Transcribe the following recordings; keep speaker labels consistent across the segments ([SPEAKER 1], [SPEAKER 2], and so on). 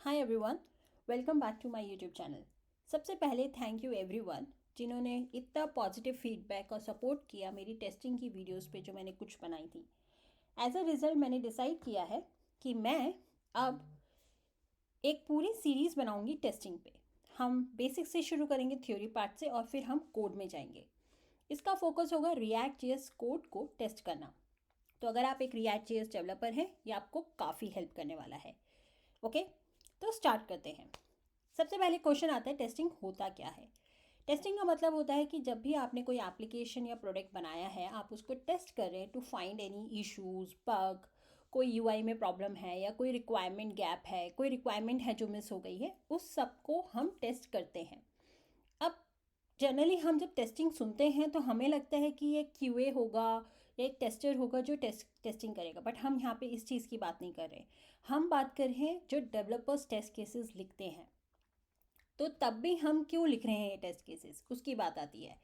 [SPEAKER 1] Hi everyone, welcome back to my YouTube channel. सबसे पहले thank you everyone जिन्होंने इतना पॉजिटिव फीडबैक और सपोर्ट किया मेरी टेस्टिंग की वीडियोस पे जो मैंने कुछ बनाई थी। एज अ रिज़ल्ट मैंने डिसाइड किया है कि मैं अब एक पूरी सीरीज़ बनाऊंगी टेस्टिंग पे। हम बेसिक से शुरू करेंगे, थ्योरी पार्ट से, और फिर हम कोड में जाएंगे। इसका फोकस होगा रिएक्ट जेएस कोड को टेस्ट करना। तो अगर आप एक रिएक्ट जेएस डेवलपर हैं, ये आपको काफ़ी हेल्प करने वाला है। ओके, तो स्टार्ट करते हैं। सबसे पहले क्वेश्चन आता है, टेस्टिंग होता क्या है। टेस्टिंग का मतलब होता है कि जब भी आपने कोई एप्लीकेशन या प्रोडक्ट बनाया है, आप उसको टेस्ट कर रहे हैं to find any issues, bug, कोई यूआई में प्रॉब्लम है या कोई रिक्वायरमेंट गैप है, कोई रिक्वायरमेंट है जो मिस हो गई है, उस सब को हम टेस्ट करते हैं। अब जनरली हम जब टेस्टिंग सुनते हैं तो हमें लगता है कि ये क्यूए होगा या एक टेस्टर होगा जो टेस्टिंग करेगा, बट हम यहाँ पे इस चीज़ की बात नहीं कर रहे। हम बात कर रहे हैं जो डेवलपर्स टेस्ट केसेस लिखते हैं। तो तब भी हम क्यों लिख रहे हैं ये टेस्ट केसेस, उसकी बात आती है।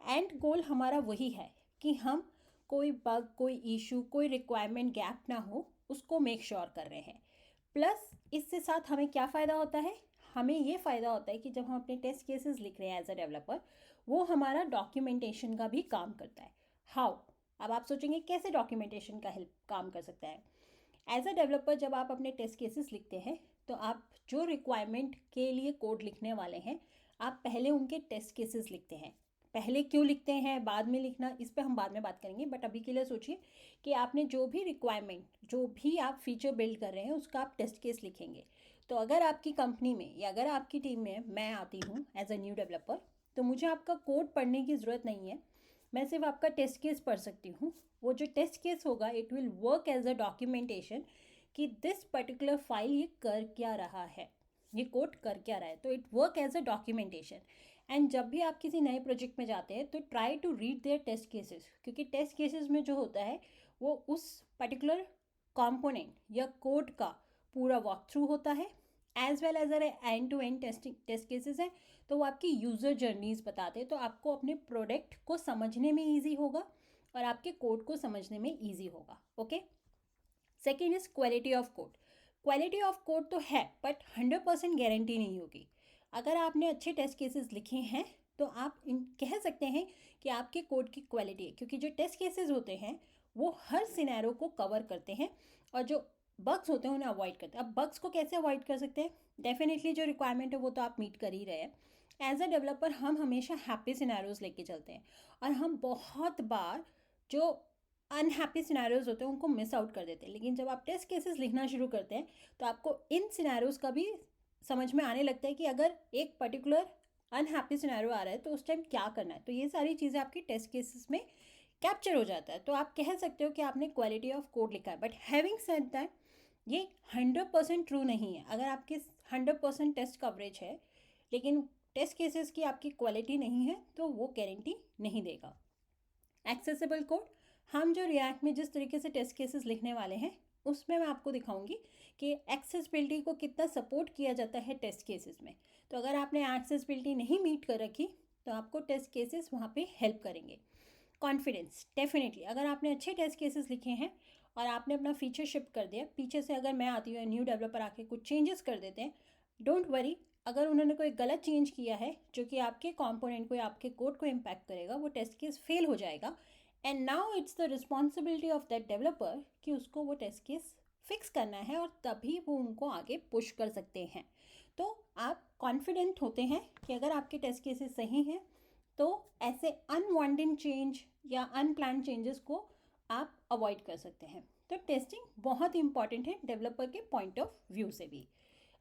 [SPEAKER 1] एंड गोल हमारा वही है कि हम कोई बग, कोई इशू, कोई रिक्वायरमेंट गैप ना हो, उसको मेक श्योर कर रहे हैं। प्लस इससे साथ हमें क्या फ़ायदा होता है, हमें ये फ़ायदा होता है कि जब हम अपने टेस्ट केसेस लिख रहे हैं एज अ डेवलपर, वो हमारा डॉक्यूमेंटेशन का भी काम करता है। हाउ? अब आप सोचेंगे कैसे डॉक्यूमेंटेशन का हेल्प काम कर सकता है। एज अ डेवलपर जब आप अपने टेस्ट केसेस लिखते हैं तो आप जो रिक्वायरमेंट के लिए कोड लिखने वाले हैं, आप पहले उनके टेस्ट केसेस लिखते हैं। पहले क्यों लिखते हैं, बाद में लिखना, इस पर हम बाद में बात करेंगे, बट अभी के लिए सोचिए कि आपने जो भी रिक्वायरमेंट, जो भी आप फीचर बिल्ड कर रहे हैं, उसका आप टेस्ट केस लिखेंगे। तो अगर आपकी कंपनी में या अगर आपकी टीम में मैं आती हूँ एज अ न्यू डेवलपर, तो मुझे आपका कोड पढ़ने की ज़रूरत नहीं है। मैं सिर्फ आपका टेस्ट केस पढ़ सकती हूँ। वो जो टेस्ट केस होगा, it will work as a documentation कि दिस पर्टिकुलर फाइल ये कर क्या रहा है, ये कोड कर क्या रहा है। तो it work as a documentation. And जब भी आप किसी नए प्रोजेक्ट में जाते हैं तो try to read their test cases, क्योंकि टेस्ट केसेस में जो होता है वो उस पर्टिकुलर कंपोनेंट या कोड का पूरा वॉक थ्रू होता है, as well as end to end test cases हैं। तो वो आपकी यूज़र जर्नीज बताते हैं, तो आपको अपने प्रोडक्ट को समझने में ईजी होगा और आपके कोड को समझने में ईजी होगा। Okay, second is quality of code. Quality of code तो है, बट 100% गारंटी नहीं होगी। अगर आपने अच्छे टेस्ट केसेस लिखे हैं तो आप कह सकते हैं कि आपके कोड की क्वालिटी है, क्योंकि जो टेस्ट केसेस होते हैं वो हर सिनेरियो को कवर करते हैं और जो बग्स होते हैं उन्हें अवॉइड करते हैं। अब बग्स को कैसे अवॉइड कर सकते हैं? डेफिनेटली जो रिक्वायरमेंट है वो तो आप मीट कर ही रहे हैं। एज अ डेवलपर हम हमेशा हैप्पी सिनेरियोज लेके चलते हैं, और हम बहुत बार जो अनहैप्पी सिनेरियोज होते हैं उनको मिस आउट कर देते हैं। लेकिन जब आप टेस्ट केसेस लिखना शुरू करते हैं तो आपको इन सिनेरियोज का भी समझ में आने लगता है कि अगर एक पर्टिकुलर अनहैप्पी सिनेरियो आ रहा है तो उस टाइम क्या करना है। तो ये सारी चीज़ें आपकी टेस्ट केसेस में कैप्चर हो जाता है। तो आप कह सकते हो कि आपने क्वालिटी ऑफ कोड लिखा है, बट हैविंग सेड दैट ये 100% ट्रू नहीं है। अगर आपके 100% टेस्ट कवरेज है लेकिन टेस्ट केसेस की आपकी क्वालिटी नहीं है तो वो गारंटी नहीं देगा। एक्सेसिबल कोड, हम जो रिएक्ट में जिस तरीके से टेस्ट केसेस लिखने वाले हैं उसमें मैं आपको दिखाऊंगी कि एक्सेसिबिलिटी को कितना सपोर्ट किया जाता है टेस्ट केसेस में। तो अगर आपने एक्सेसिबिलिटी नहीं मीट कर रखी तो आपको टेस्ट केसेस वहाँ पे हेल्प करेंगे। कॉन्फिडेंस, डेफिनेटली अगर आपने अच्छे टेस्ट केसेस लिखे हैं और आपने अपना फीचर शिफ्ट कर दिया, पीछे से अगर मैं आती हूँ न्यू डेवलपर आके कुछ चेंजेस कर देते हैं, डोंट वरी। अगर उन्होंने कोई गलत चेंज किया है जो कि आपके कंपोनेंट को या आपके कोड को इम्पैक्ट करेगा, वो टेस्ट केस फेल हो जाएगा। And now it's the responsibility of that developer कि उसको वो टेस्ट केस फिक्स करना है और तभी वो उनको आगे पुश कर सकते हैं। तो आप कॉन्फिडेंट होते हैं कि अगर आपके टेस्ट केसेस सही हैं तो ऐसे अनवांटेड चेंज या अनप्लान चेंजेस को आप अवॉइड कर सकते हैं। तो टेस्टिंग बहुत इंपॉर्टेंट है डेवलपर के पॉइंट ऑफ व्यू से भी।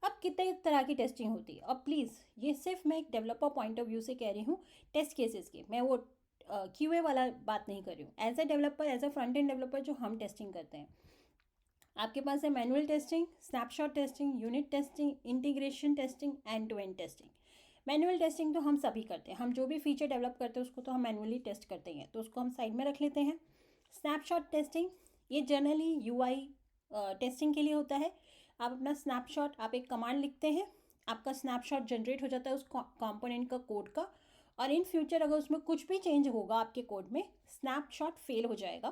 [SPEAKER 1] अब कितने तरह की टेस्टिंग होती है, और प्लीज़ ये सिर्फ मैं एक डेवलपर पॉइंट ऑफ व्यू से कह रही हूँ टेस्ट केसेस की, मैं वो क्यूए वाला बात नहीं कर रही हूँ। As a developer, as a front end developer जो हम टेस्टिंग करते हैं, आपके पास है manual testing, snapshot testing, unit testing, integration testing, end to end testing. Manual testing तो हम सभी करते हैं, हम जो भी फीचर डेवलप करते हैं उसको तो हम मैनुअली टेस्ट करते हैं, तो उसको हम साइड में रख लेते हैं। स्नैपशॉट टेस्टिंग, ये जनरली यूआई टेस्टिंग के लिए होता है। आप अपना स्नैपशॉट, आप एक कमांड लिखते हैं, आपका स्नैपशॉट जनरेट हो जाता है उस कंपोनेंट का, कोड का, और इन फ्यूचर अगर उसमें कुछ भी चेंज होगा आपके कोड में, स्नैपशॉट फेल हो जाएगा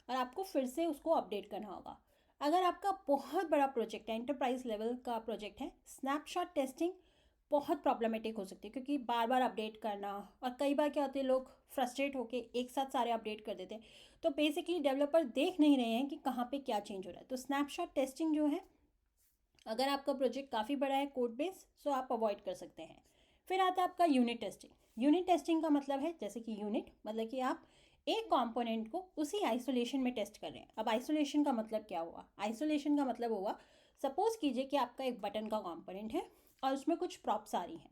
[SPEAKER 1] और आपको फिर से उसको अपडेट करना होगा। अगर आपका बहुत बड़ा प्रोजेक्ट है, एंटरप्राइज लेवल का प्रोजेक्ट है, स्नैपशॉट टेस्टिंग बहुत प्रॉब्लमेटिक हो सकती है, क्योंकि बार बार अपडेट करना, और कई बार क्या होते हैं, लोग फ्रस्ट्रेट होके एक साथ सारे अपडेट कर देते हैं, तो बेसिकली डेवलपर देख नहीं रहे हैं कि कहाँ पे क्या चेंज हो रहा है। तो स्नैपशॉट टेस्टिंग जो है, अगर आपका प्रोजेक्ट काफ़ी बड़ा है कोड बेस, तो आप अवॉइड कर सकते हैं। फिर आता है आपका यूनिट टेस्टिंग। यूनिट टेस्टिंग का मतलब है, जैसे कि यूनिट मतलब कि आप एक कंपोनेंट को उसी आइसोलेशन में टेस्ट कर रहे हैं। अब आइसोलेशन का मतलब क्या हुआ? आइसोलेशन का मतलब हुआ, सपोज कीजिए कि आपका एक बटन का कंपोनेंट है और उसमें कुछ प्रॉप्स आ रही हैं,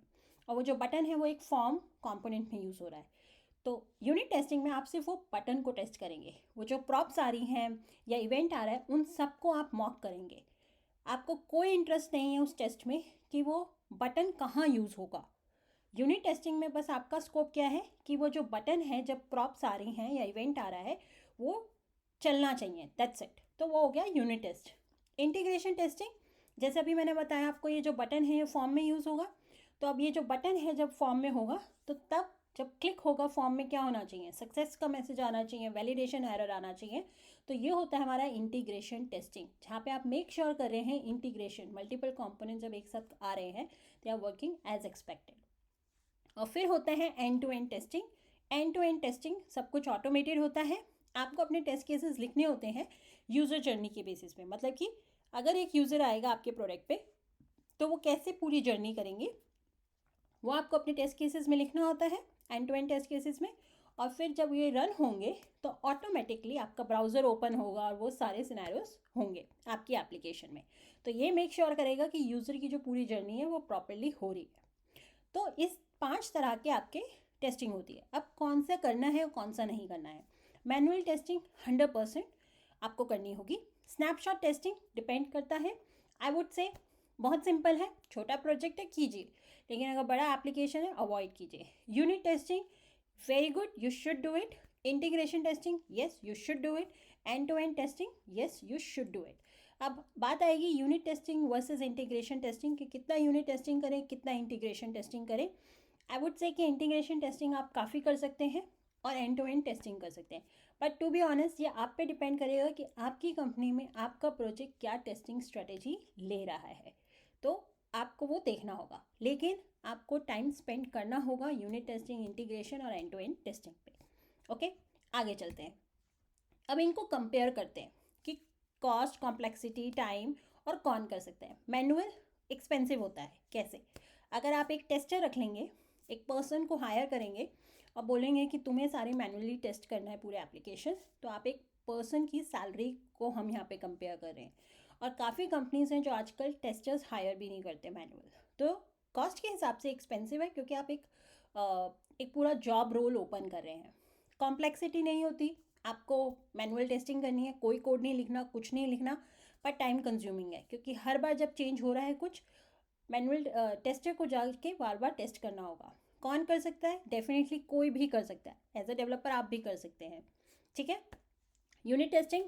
[SPEAKER 1] और वो जो बटन है वो एक फॉर्म कंपोनेंट में यूज़ हो रहा है। तो यूनिट टेस्टिंग में आप सिर्फ वो बटन को टेस्ट करेंगे, वो जो प्रॉप्स आ रही हैं या इवेंट आ रहा है उन सबको आप मॉक करेंगे। आपको कोई इंटरेस्ट नहीं है उस टेस्ट में कि वो बटन कहाँ यूज़ होगा। यूनिट टेस्टिंग में बस आपका स्कोप क्या है कि वो जो बटन है, जब प्रॉप्स आ रही हैं या इवेंट आ रहा है, वो चलना चाहिए, दैट्स इट। तो वो हो गया यूनिट टेस्ट। इंटीग्रेशन टेस्टिंग, जैसे अभी मैंने बताया आपको, ये जो बटन है ये फॉर्म में यूज़ होगा। तो अब ये जो बटन है जब फॉर्म में होगा, तो तब जब क्लिक होगा फॉर्म में क्या होना चाहिए? सक्सेस का मैसेज आना चाहिए, वैलिडेशन एरर आना चाहिए। तो ये होता है हमारा इंटीग्रेशन टेस्टिंग, जहाँ पे आप मेक श्योर कर रहे हैं इंटीग्रेशन, मल्टीपल कंपोनेंट जब एक साथ आ रहे हैं, they are working as expected. और फिर होता है end to end testing. End to end testing सब कुछ ऑटोमेटेड होता है। आपको अपने टेस्ट केसेस लिखने होते हैं यूज़र जर्नी के बेसिस पे, मतलब कि अगर एक यूज़र आएगा आपके प्रोडक्ट पे, तो वो कैसे पूरी जर्नी करेंगे, वो आपको अपने टेस्ट केसेस में लिखना होता है, end to end test cases में। और फिर जब ये रन होंगे तो ऑटोमेटिकली आपका ब्राउज़र ओपन होगा और वो सारे सिनेरियोस होंगे आपकी एप्लीकेशन में। तो ये मेक श्योर करेगा कि यूज़र की जो पूरी जर्नी है वो प्रॉपरली हो रही है। तो इस 5 तरह के आपके टेस्टिंग होती है। अब कौन सा करना है और कौन सा नहीं करना है? मैनुअल टेस्टिंग 100% आपको करनी होगी। स्नैपशॉट टेस्टिंग डिपेंड करता है। आई वुड से बहुत सिंपल है, छोटा प्रोजेक्ट है कीजिए, लेकिन अगर बड़ा एप्लीकेशन है अवॉइड कीजिए। Unit testing very good, you should do it. Integration testing yes you should do it. End to end testing yes you should do it. अब बात आएगी unit testing versus integration testing, कि कितना unit testing करें, कितना integration testing करें। I would say कि integration testing आप काफ़ी कर सकते हैं और एंड टू एंड टेस्टिंग कर सकते हैं। बट टू बी ऑनेस्ट, ये आप पे डिपेंड करेगा कि आपकी कंपनी में आपका प्रोजेक्ट क्या टेस्टिंग स्ट्रेटेजी ले रहा है, तो आपको वो देखना होगा। लेकिन आपको टाइम स्पेंड करना होगा यूनिट टेस्टिंग, इंटीग्रेशन और एंड टू एंड टेस्टिंग पे। ओके, आगे चलते हैं। अब इनको कंपेयर करते हैं कि कॉस्ट, कॉम्प्लेक्सिटी, टाइम और कौन कर सकते हैं। मैनुअल एक्सपेंसिव होता है। कैसे? अगर आप एक टेस्टर रख लेंगे, एक पर्सन को हायर करेंगे और बोलेंगे कि तुम्हें सारे मैनुअली टेस्ट करना है पूरे एप्लीकेशन, तो आप एक पर्सन की सैलरी को हम यहाँ पे कंपेयर कर रहे हैं। और काफ़ी कंपनीज हैं जो आजकल टेस्टर्स हायर भी नहीं करते मैनुअल, तो कॉस्ट के हिसाब से एक्सपेंसिव है, क्योंकि आप एक पूरा जॉब रोल ओपन कर रहे हैं। कॉम्प्लेक्सिटी नहीं होती, आपको मैनुअल टेस्टिंग करनी है, कोई कोड नहीं लिखना, कुछ नहीं लिखना, पर टाइम कंज्यूमिंग है, क्योंकि हर बार जब चेंज हो रहा है कुछ, मैनुअल टेस्टर को जाके बार बार टेस्ट करना होगा। कौन कर सकता है? डेफिनेटली कोई भी कर सकता है, एज अ डेवलपर आप भी कर सकते हैं। ठीक है। Unit testing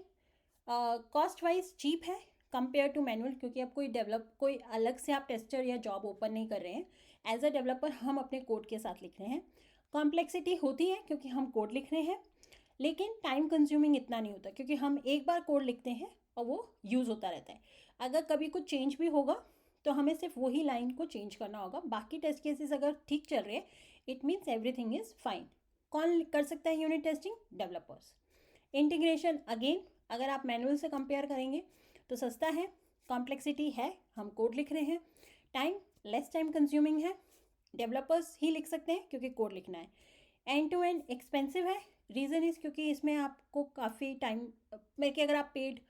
[SPEAKER 1] cost wise cheap है कंपेयर टू मैनुअल, क्योंकि अब कोई अलग से आप टेस्टर या जॉब ओपन नहीं कर रहे हैं। एज अ डेवलपर हम अपने कोड के साथ लिख रहे हैं। कॉम्प्लेक्सिटी होती है क्योंकि हम कोड लिख रहे हैं, लेकिन टाइम कंज्यूमिंग इतना नहीं होता, क्योंकि हम एक बार कोड लिखते हैं और वो यूज़ होता रहता है। अगर कभी कुछ चेंज भी होगा तो हमें सिर्फ वही लाइन को चेंज करना होगा। बाकी टेस्ट केसेस अगर ठीक चल रहे हैं, it means everything is fine. कौन कर सकता है unit testing? Developers. Integration again, अगर आप मैनुअल से कंपेयर करेंगे तो सस्ता है, कॉम्प्लेक्सिटी है, हम कोड लिख रहे हैं, टाइम लेस टाइम कंज्यूमिंग है, डेवलपर्स ही लिख सकते हैं क्योंकि कोड लिखना है। एंड टू एंड एक्सपेंसिव है, रीज़न इज़ क्योंकि इसमें आपको काफ़ी टाइम में, कि अगर आप पेड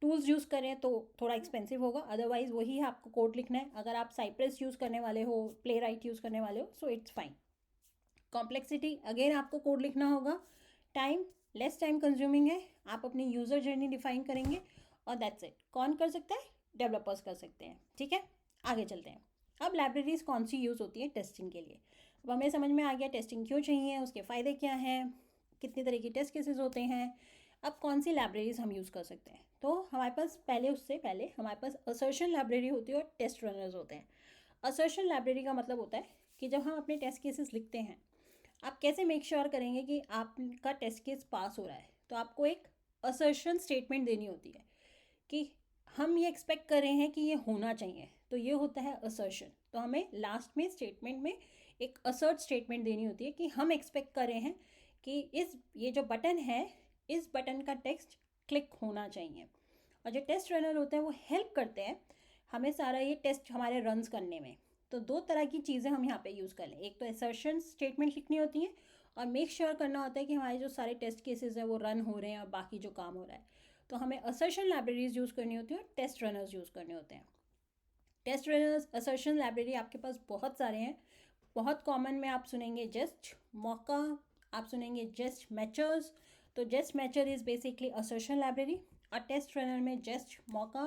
[SPEAKER 1] टूल्स यूज़ करें तो थोड़ा एक्सपेंसिव होगा, अदरवाइज़ वही है, आपको कोड लिखना है। अगर आप साइप्रेस यूज़ करने वाले हो, प्ले राइट यूज़ करने वाले हो, so it's fine. Complexity again, आपको कोड लिखना होगा, टाइम लेस टाइम कंज्यूमिंग है, आप अपनी यूज़र जर्नी डिफाइन करेंगे और दैट्स इट। कौन कर सकता है? डेवलपर्स कर सकते हैं। ठीक है, आगे चलते हैं। अब लाइब्रेरीज कौन सी यूज़ होती है टेस्टिंग के लिए। अब हमें समझ में आ गया टेस्टिंग क्यों चाहिए, उसके फ़ायदे क्या हैं, कितने तरह की टेस्ट केसेस होते हैं। अब कौन सी लाइब्रेरीज हम यूज़ कर सकते हैं, तो हमारे पास उससे पहले हमारे पास असर्शन लाइब्रेरी होती है और टेस्ट रनर्स होते हैं। असर्शन लाइब्रेरी का मतलब होता है कि जब हम अपने टेस्ट केसेस लिखते हैं, आप कैसे मेक श्योर करेंगे कि आपका टेस्ट केस पास हो रहा है, तो आपको एक असर्शन स्टेटमेंट देनी होती है कि हम ये एक्सपेक्ट कर रहे हैं कि ये होना चाहिए, तो ये होता है असर्शन। तो हमें लास्ट में स्टेटमेंट में एक असर्ट स्टेटमेंट देनी होती है कि हम एक्सपेक्ट कर रहे हैं कि ये जो बटन है, इस बटन का टेक्स्ट क्लिक होना चाहिए। और जो टेस्ट रनर होते हैं वो हेल्प करते हैं हमें सारा ये टेस्ट हमारे रन्स करने में। तो दो तरह की चीज़ें हम यहाँ पे यूज़ कर लें, एक तो असर्शन स्टेटमेंट लिखनी होती है और मेक श्योर करना होता है कि हमारे जो सारे टेस्ट केसेस हैं वो रन हो रहे हैं और बाकी जो काम हो रहा है। तो हमें असर्शन लाइब्रेरीज यूज़ करनी होती है और टेस्ट रनर्स यूज़ करने होते हैं। टेस्ट रनर्स असर्शन लाइब्रेरी आपके पास बहुत सारे हैं। बहुत कॉमन में आप सुनेंगे जस्ट मॉका, आप सुनेंगे जस्ट मैचर्स। तो just mature is basically assertion library, और टेस्ट रनर में जस्ट मॉका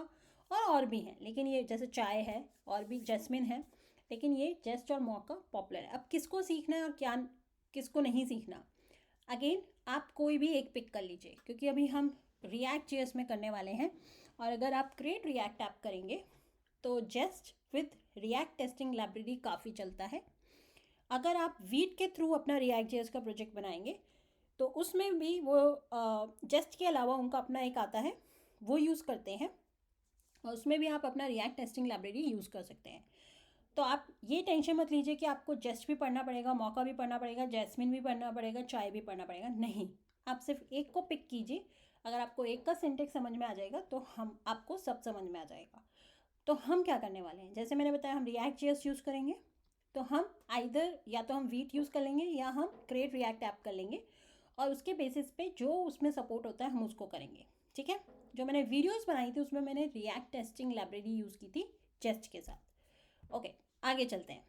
[SPEAKER 1] और भी हैं, लेकिन ये जैसे चाय है और भी जैस्मिन है, लेकिन ये जस्ट और मॉका पॉपुलर है। अब किसको सीखना है और क्या किसको नहीं सीखना, अगेन आप कोई भी एक पिक कर लीजिए, क्योंकि अभी हम रिएक्ट जेएस में करने वाले हैं। और अगर आप क्रिएट रिएक्ट ऐप करेंगे तो just with react testing library काफ़ी चलता है। अगर आप वीट के थ्रू अपना रिएक्ट जेएस का प्रोजेक्ट बनाएंगे तो उसमें भी वो जस्ट के अलावा उनका अपना एक आता है, वो यूज़ करते हैं, और उसमें भी आप अपना रिएक्ट टेस्टिंग लाइब्रेरी यूज़ कर सकते हैं। तो आप ये टेंशन मत लीजिए कि आपको जस्ट भी पढ़ना पड़ेगा, मौका भी पढ़ना पड़ेगा, जैस्मिन भी पढ़ना पड़ेगा, चाय भी पढ़ना पड़ेगा। नहीं, आप सिर्फ एक को पिक कीजिए। अगर आपको एक का सिंटेक्स समझ में आ जाएगा तो हम आपको सब समझ में आ जाएगा। तो हम क्या करने वाले हैं, जैसे मैंने बताया हम रिएक्ट जेएस यूज़ करेंगे, तो हम आइदर या तो हम वीट यूज़ कर लेंगे या हम क्रिएट रिएक्ट ऐप कर लेंगे, और उसके बेसिस पे जो उसमें सपोर्ट होता है हम उसको करेंगे। ठीक है, जो मैंने वीडियोस बनाई थी उसमें मैंने रिएक्ट टेस्टिंग लाइब्रेरी यूज़ की थी जेस्ट के साथ। ओके, आगे चलते हैं।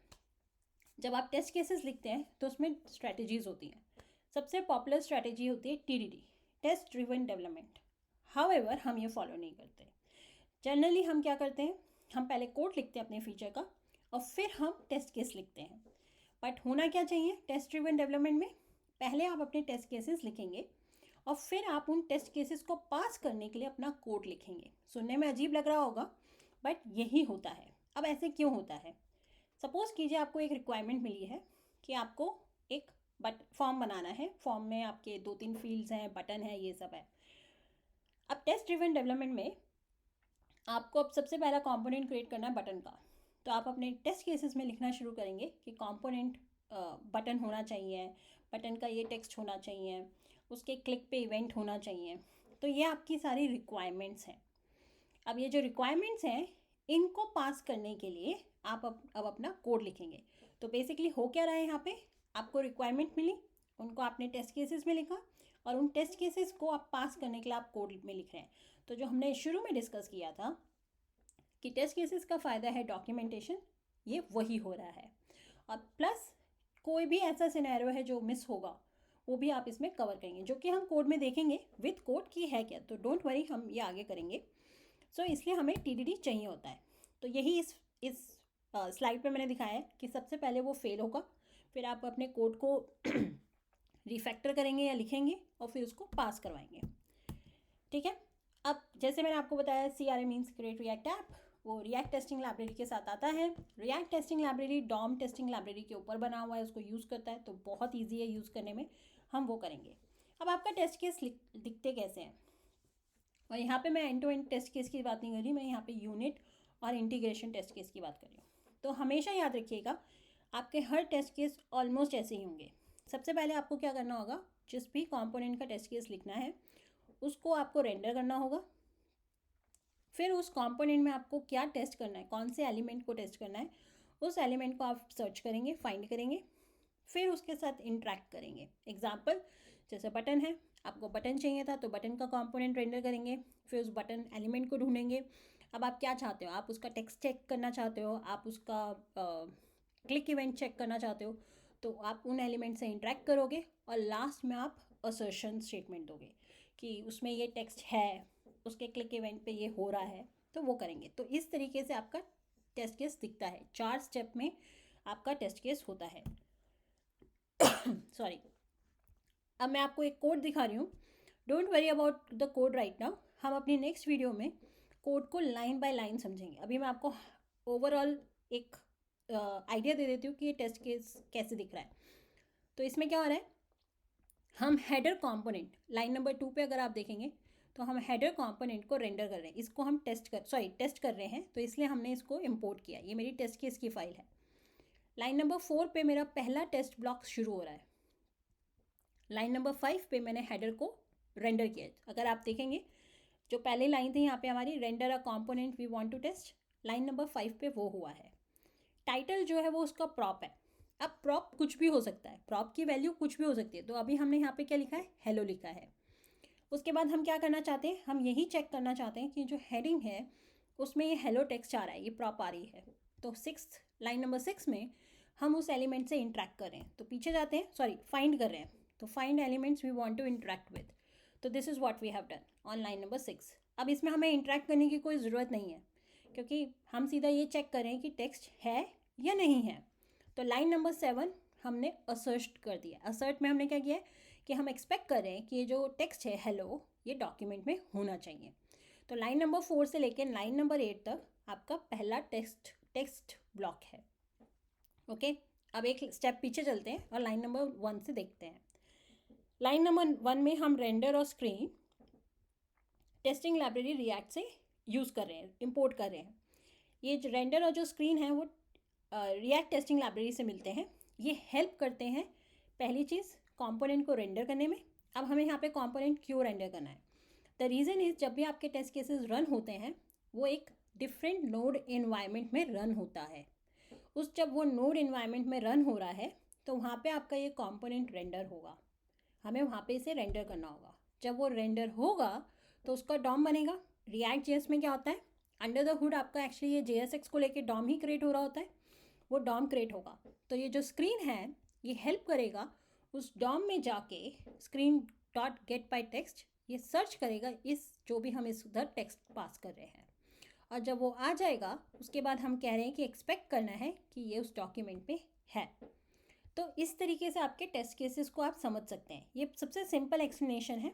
[SPEAKER 1] जब आप टेस्ट केसेस लिखते हैं तो उसमें स्ट्रैटेजीज होती हैं। सबसे पॉपुलर स्ट्रैटेजी होती है TDD, test driven development. However हम ये फॉलो नहीं करते। जनरली हम क्या करते हैं, हम पहले कोड लिखते हैं अपने फीचर का और फिर हम टेस्ट केस लिखते हैं। बट होना क्या चाहिए टेस्ट ड्रिवन डेवलपमेंट में, पहले आप अपने टेस्ट केसेस लिखेंगे और फिर आप उन टेस्ट केसेस को पास करने के लिए अपना कोड लिखेंगे। सुनने में अजीब लग रहा होगा, बट यही होता है। अब ऐसे क्यों होता है, सपोज़ कीजिए आपको एक रिक्वायरमेंट मिली है कि आपको एक फॉर्म बनाना है, फॉर्म में आपके 2-3 फील्ड्स हैं, बटन है, ये सब है। अब टेस्ट ड्रिवन डेवलपमेंट में आपको अब सबसे पहला कंपोनेंट क्रिएट करना है बटन का। तो आप अपने टेस्ट केसेस में लिखना शुरू करेंगे कि कंपोनेंट बटन होना चाहिए, बटन का ये टेक्स्ट होना चाहिए, उसके क्लिक पे इवेंट होना चाहिए। तो ये आपकी सारी रिक्वायरमेंट्स हैं। अब ये जो रिक्वायरमेंट्स हैं इनको पास करने के लिए आप अब अपना कोड लिखेंगे। तो बेसिकली हो क्या रहा है, यहाँ पे आपको रिक्वायरमेंट मिली, उनको आपने टेस्ट केसेस में लिखा और उन टेस्ट केसेस को आप पास करने के लिए आप कोड में लिख रहे हैं। तो जो हमने शुरू में डिस्कस किया था कि टेस्ट केसेस का फ़ायदा है डॉक्यूमेंटेशन, ये वही हो रहा है। और प्लस कोई भी ऐसा सिनेरियो है जो मिस होगा वो भी आप इसमें कवर करेंगे, जो कि हम कोड में देखेंगे विद कोड की है क्या। तो डोंट वरी, हम ये आगे करेंगे। सो इसलिए हमें TDD चाहिए होता है। तो यही इस स्लाइड पे मैंने दिखाया है कि सबसे पहले वो फेल होगा, फिर आप अपने कोड को रिफैक्टर करेंगे या लिखेंगे और फिर उसको पास करवाएंगे। ठीक है, अब जैसे मैंने आपको बताया CRA means create React app, वो रिएक्ट टेस्टिंग लाइब्रेरी के साथ आता है। React testing library DOM testing library के ऊपर बना हुआ है, उसको यूज़ करता है, तो बहुत ईजी है यूज़ करने में, हम वो करेंगे। अब आपका टेस्ट केस दिखते कैसे हैं, और यहाँ पे मैं end to end test case की बात नहीं कर रही, मैं यहाँ पे यूनिट और इंटीग्रेशन टेस्ट केस की बात कर रही हूँ। तो हमेशा याद रखिएगा आपके हर टेस्ट केस ऑलमोस्ट ऐसे ही होंगे। सबसे पहले आपको क्या करना होगा, जिस भी कंपोनेंट का टेस्ट केस लिखना है उसको आपको रेंडर करना होगा। फिर उस कंपोनेंट में आपको क्या टेस्ट करना है, कौन से एलिमेंट को टेस्ट करना है, उस एलिमेंट को आप सर्च करेंगे, फाइंड करेंगे, फिर उसके साथ इंटरेक्ट करेंगे। एग्जाम्पल जैसे बटन है, आपको बटन चाहिए था तो बटन का कंपोनेंट रेंडर करेंगे, फिर उस बटन एलिमेंट को ढूंढेंगे। अब आप क्या चाहते हो, आप उसका टेक्स्ट चेक करना चाहते हो, आप उसका क्लिक इवेंट चेक करना चाहते हो, तो आप उन एलिमेंट से इंटरेक्ट करोगे और लास्ट में आप असर्शन स्टेटमेंट दोगे कि उसमें ये टेक्स्ट है, उसके क्लिक इवेंट पे ये हो रहा है, तो वो करेंगे। तो इस तरीके से आपका टेस्ट केस दिखता है, 4 स्टेप में आपका टेस्ट केस होता है। सॉरी, अब मैं आपको एक कोड दिखा रही हूँ। Don't worry about the code right now, हम अपनी नेक्स्ट वीडियो में कोड को लाइन बाय लाइन समझेंगे। अभी मैं आपको ओवरऑल एक आइडिया दे देती हूँ कि ये टेस्ट केस कैसे दिख रहा है। तो इसमें क्या हो रहा है, हम हेडर कंपोनेंट लाइन नंबर 2 पे अगर आप देखेंगे तो हम हेडर कंपोनेंट को रेंडर कर रहे हैं, इसको हम टेस्ट कर रहे हैं, तो इसलिए हमने इसको इंपोर्ट किया। ये मेरी टेस्ट केस की फाइल है। लाइन नंबर 4 पे मेरा पहला टेस्ट ब्लॉक शुरू हो रहा है। लाइन नंबर 5 पे मैंने हेडर को रेंडर किया। अगर आप देखेंगे जो पहले लाइन थी यहाँ पे हमारी, render a component we want to test, line number 5 पे वो हुआ है। टाइटल जो है वो उसका प्रॉप है। अब प्रॉप कुछ भी हो सकता है, प्रॉप की वैल्यू कुछ भी हो सकती है। तो अभी हमने यहाँ पे क्या लिखा है, हेलो लिखा है। उसके बाद हम क्या करना चाहते हैं, हम यही चेक करना चाहते हैं कि जो हेडिंग है उसमें ये हेलो टेक्स्ट आ रहा है, ये प्रॉप आ रही है। तो लाइन नंबर 6 में हम उस एलिमेंट से इंटरेक्ट कर रहे हैं, तो पीछे जाते हैं, फाइंड कर रहे हैं, तो find elements we want to interact with. तो this is what we have done on line number 6। अब इसमें हमें इंटरेक्ट करने की कोई ज़रूरत नहीं है, क्योंकि हम सीधा ये चेक करें कि टेक्स्ट है या नहीं है। तो लाइन नंबर 7 हमने असर्ट कर दिया। असर्ट में हमने क्या किया है कि हम एक्सपेक्ट कर रहे हैं कि ये जो टेक्स्ट है हेलो, ये डॉक्यूमेंट में होना चाहिए। तो लाइन नंबर 4 से लेकर लाइन नंबर 8 तक आपका पहला टेक्स्ट ब्लॉक है। ओके, अब एक स्टेप पीछे चलते हैं और लाइन नंबर 1 से देखते हैं। लाइन नंबर 1 में हम रेंडर और स्क्रीन टेस्टिंग लाइब्रेरी रिएक्ट से यूज़ कर रहे हैं, इंपोर्ट कर रहे हैं। ये जो रेंडर और जो स्क्रीन है वो रिएक्ट टेस्टिंग लाइब्रेरी से मिलते हैं। ये हेल्प करते हैं पहली चीज़ कंपोनेंट को रेंडर करने में। अब हमें यहाँ पे कंपोनेंट क्यों रेंडर करना है, द रीज़न इज़ जब भी आपके टेस्ट केसेस रन होते हैं वो एक डिफरेंट नोड इन्वायरमेंट में रन होता है। जब वो नोड इन्वायरमेंट में रन हो रहा है तो वहाँ पे आपका ये कंपोनेंट रेंडर होगा, हमें वहाँ पे इसे रेंडर करना होगा। जब वो रेंडर होगा तो उसका डॉम बनेगा। रिएक्ट जेएस में क्या होता है, अंडर द हुड आपका एक्चुअली ये JSX को लेके डॉम ही क्रिएट हो रहा होता है, वो डॉम क्रिएट होगा। तो ये जो स्क्रीन है ये हेल्प करेगा उस डॉम में जाके screen dot get by text ये सर्च करेगा इस जो भी हम इस उधर टेक्स्ट पास कर रहे हैं, और जब वो आ जाएगा उसके बाद हम कह रहे हैं कि एक्सपेक्ट करना है कि ये उस डॉक्यूमेंट में है। तो इस तरीके से आपके टेस्ट केसेस को आप समझ सकते हैं। ये सबसे सिंपल एक्सप्लेनेशन है।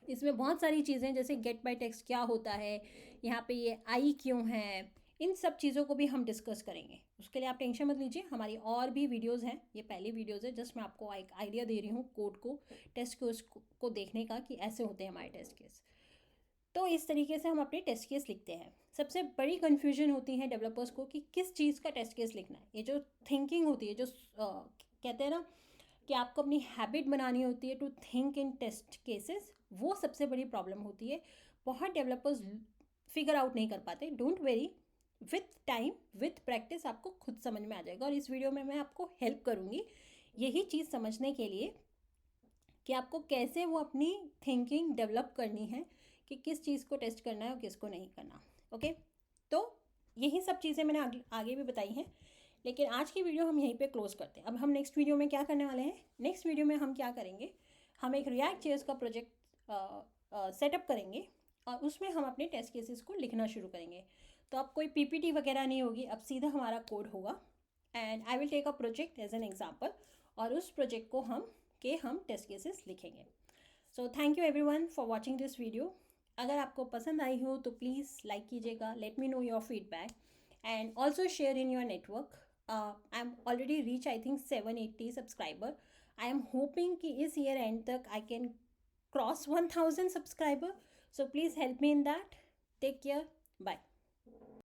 [SPEAKER 1] इसमें बहुत सारी चीज़ें जैसे गेट बाय टेक्स्ट क्या होता है, यहाँ पे ये आई क्यों है, इन सब चीज़ों को भी हम डिस्कस करेंगे। उसके लिए आप टेंशन मत लीजिए, हमारी और भी वीडियोस हैं, ये पहली वीडियोस है, जस्ट मैं आपको एक आइडिया दे रही हूँ कोड को, टेस्ट केस को देखने का कि ऐसे होते हैं हमारे टेस्ट केस। तो इस तरीके से हम अपने टेस्ट केस लिखते हैं। सबसे बड़ी कन्फ्यूजन होती है डेवलपर्स को कि किस चीज़ का टेस्ट केस लिखना है। ये जो थिंकिंग होती है, जो कहते हैं ना कि आपको अपनी हैबिट बनानी होती है to think in test cases, वो सबसे बड़ी प्रॉब्लम होती है। बहुत डेवलपर्स फिगर आउट नहीं कर पाते। Don't very, with time with practice आपको खुद समझ में आ जाएगा, और इस वीडियो में मैं आपको हेल्प करूँगी यही चीज़ समझने के लिए कि आपको कैसे वो अपनी थिंकिंग डेवलप करनी है कि किस चीज़ को टेस्ट करना है और किसको नहीं करना। ओके, तो यही सब चीज़ें मैंने आगे भी बताई हैं, लेकिन आज की वीडियो हम यहीं पे क्लोज करते हैं। अब हम नेक्स्ट वीडियो में क्या करने वाले हैं, नेक्स्ट वीडियो में हम क्या करेंगे, हम एक रिएक्ट जेएस का प्रोजेक्ट सेटअप करेंगे और उसमें हम अपने टेस्ट केसेस को लिखना शुरू करेंगे। तो अब कोई PPT वगैरह नहीं होगी, अब सीधा हमारा कोड होगा, and I will take a project as an example, और उस प्रोजेक्ट को हम टेस्ट केसेस लिखेंगे। So thank you everyone for watching this video. अगर आपको पसंद आई हो तो प्लीज़ लाइक कीजिएगा, let me know your feedback, and also share in your network. I am already reach I think 780 subscriber. I am hoping कि इस year end तक I can cross 1000 subscriber, so please help me in that. Take care. Bye.